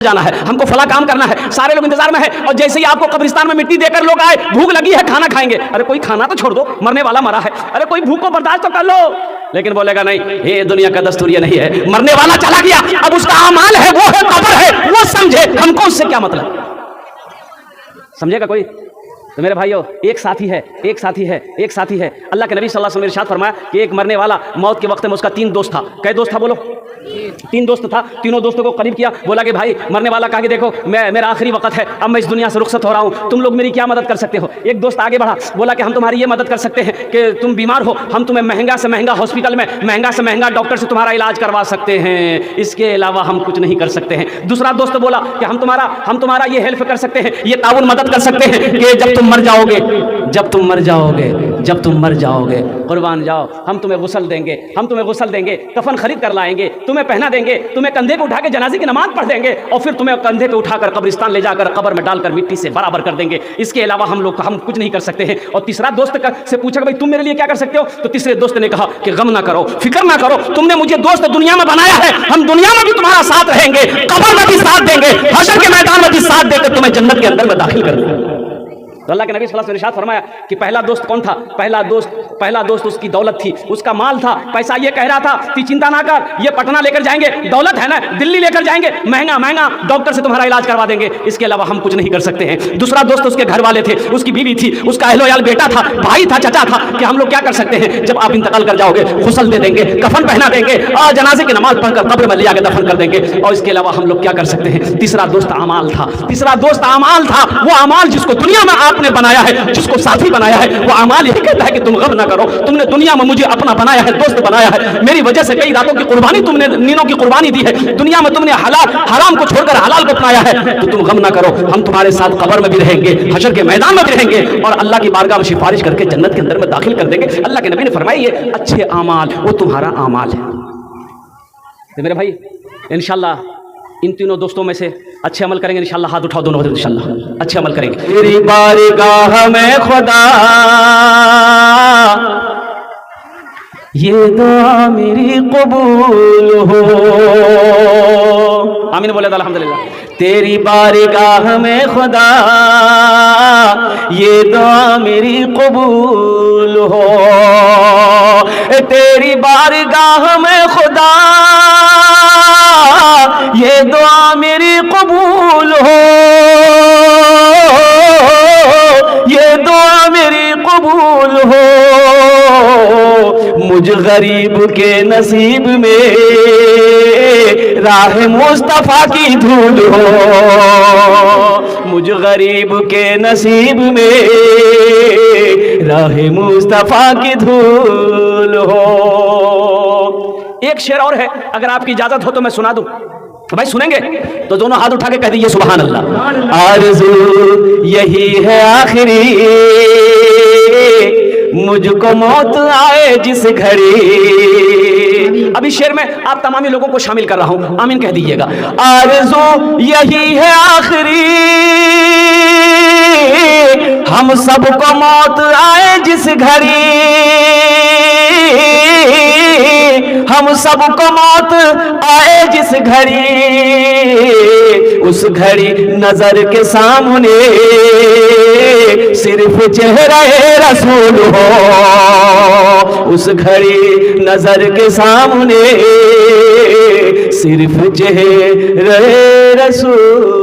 जाना है, हमको फला काम करना है, सारे लोग इंतजार में है। और जैसे ही आपको कब्रिस्तान में मिट्टी देकर लोग आए, भूख लगी है, खाना खाएंगे, अरे कोई खाना तो छोड़ दो, मरने वाला मरा है, अरे कोई भूख को बर्दाश्त तो कर लो। लेकिन बोलेगा नहीं, ये दुनिया का दस्तूर ये नहीं है, मरने वाला चला गया, अब उसका अमाल है, वो है कब्र है, वो समझे, हमको उससे क्या मतलब। समझेगा कोई? तो मेरे भाइयों, एक साथी है, एक साथी है, एक साथी है। अल्लाह के नबी सल्लल्लाहु अलैहि वसल्लम ने इरशाद फरमाया कि एक मरने वाला मौत के वक्त में उसका 3 दोस्त था। कै दोस्त था बोलो? 3 दोस्त था। तीनों दोस्तों को करीब किया, बोला कि भाई मरने वाला कहा कि देखो मेरा आखिरी वक्त है, अब मैं इस दुनिया से रुखसत हो रहा हूँ, तुम लोग मेरी क्या मदद कर सकते हो। एक दोस्त आगे बढ़ा, बोला कि हम तुम्हारी ये मदद कर सकते हैं कि तुम बीमार हो, हम तुम्हें महंगा से महंगा हॉस्पिटल में महंगा से महंगा डॉक्टर से तुम्हारा इलाज करवा सकते हैं, इसके अलावा हम कुछ नहीं कर सकते हैं। दूसरा दोस्त बोला कि हम तुम्हारा ये हेल्प कर सकते हैं, ये ताउन मदद कर सकते हैं कि जब तुम मर जाओगे, जब तुम मर जाओगे, जब तुम मर जाओगे, कुर्बान जाओ, हम तुम्हें गुस्ल देंगे, हम तुम्हें गुस्ल देंगे, कफन खरीद कर लाएंगे, तुम्हें पहना देंगे, तुम्हें कंधे पे उठा के जनाजे की नमाज पढ़ देंगे और फिर तुम्हें कंधे पे उठाकर कब्रिस्तान ले जाकर कब्र में डालकर मिट्टी से बराबर कर देंगे, इसके अलावा हम कुछ नहीं कर सकते हैं। और तीसरा दोस्त से पूछा भाई तुम मेरे लिए क्या कर सकते हो, तो तीसरे दोस्त ने कहा कि गम ना करो, फिक्र ना करो, तुमने मुझे दोस्त दुनिया में बनाया है, हम दुनिया में भी तुम्हारा साथ रहेंगे, कब्र में भी साथ देंगे, हशर के मैदान में भी साथ देकर तुम्हें जन्नत के अंदर में दाखिल कर देंगे। तो अल्लाह के नबी सल्लल्लाहु अलैहि वसल्लम ने इरशाद फरमाया कि पहला दोस्त कौन था? पहला दोस्त उसकी दौलत थी, उसका माल था, पैसा। ये कह रहा था कि चिंता ना कर, ये पटना लेकर जाएंगे, दौलत है ना, दिल्ली लेकर जाएंगे, महंगा महंगा डॉक्टर से तुम्हारा इलाज करवा देंगे, इसके अलावा हम कुछ नहीं कर सकते हैं। दूसरा दोस्त उसके घर वाले थे, उसकी बीवी थी, उसका अहलोयाल बेटा था, भाई था, चचा था, कि हम लोग क्या कर सकते हैं, जब आप इंतकाल कर जाओगे गुस्ल दे देंगे, कफन पहना देंगे और जनाजे की नमाज पढ़कर कब्र में ले जाकर दफन कर देंगे, और इसके अलावा हम लोग क्या कर सकते हैं। तीसरा दोस्त अमाल था, तीसरा दोस्त अमाल था, वो अमाल जिसको दुनिया में आपने बनाया है, जिसको साथी बनाया है, वो अमाल यही कहता है कि तुम गम ना करो, तुमने दुनिया में मुझे अपना बनाया है, दोस्त बनाया है, मेरी वजह से कई रातों की कुर्बानी तुमने, नींदों की कुर्बानी दी है, दुनिया में तुमने हलाल हराम को छोड़कर हलाल को अपनाया है, तो तुम गम ना करो, हम तुम्हारे साथ कब्र में भी रहेंगे, हशर के मैदान में भी रहेंगे और अल्लाह की बारगाह में सिफारिश करके जन्नत के अंदर में दाखिल कर देंगे। अल्लाह के नबी ने फरमाया ये अच्छे अमाल वो तुम्हारा अमाल है। तो मेरे भाई इंशाल्लाह इन तीनों दोस्तों में से अच्छे अमल करेंगे इंशाल्लाह। हाथ उठाओ दोनों, इंशाल्लाह अच्छे अमल करेंगे। तेरी बारगाह में खुदा ये दुआ मेरी कबूल हो, आमीन बोले तो अल्हम्दुलिल्लाह। तेरी बारगाह में खुदा ये दुआ मेरी कबूल हो, तेरी बारगाह में खुदा ये दुआ मेरी कबूल हो, ये दुआ मेरी कबूल हो, मुझ गरीब के नसीब में राह मुस्तफा की धूल हो, मुझ गरीब के नसीब में राह मुस्तफा की धूल हो। एक शेर और है, अगर आपकी इजाजत हो तो मैं सुना दूं। तो भाई सुनेंगे तो दोनों हाथ उठा के कह दीजिए सुभान अल्लाह। आरज़ू यही है आखिरी, मुझको मौत आए जिस घड़ी। अभी शेर में आप तमामी लोगों को शामिल कर रहा हूं, आमीन कह दीजिएगा। आरज़ू यही है आखिरी, हम सबको मौत आए जिस घड़ी, हम सबको मौत आए जिस घड़ी, उस घड़ी नजर के सामने सिर्फ चेहरा रसूल हो, उस घड़ी नजर के सामने सिर्फ चेहरा रसूल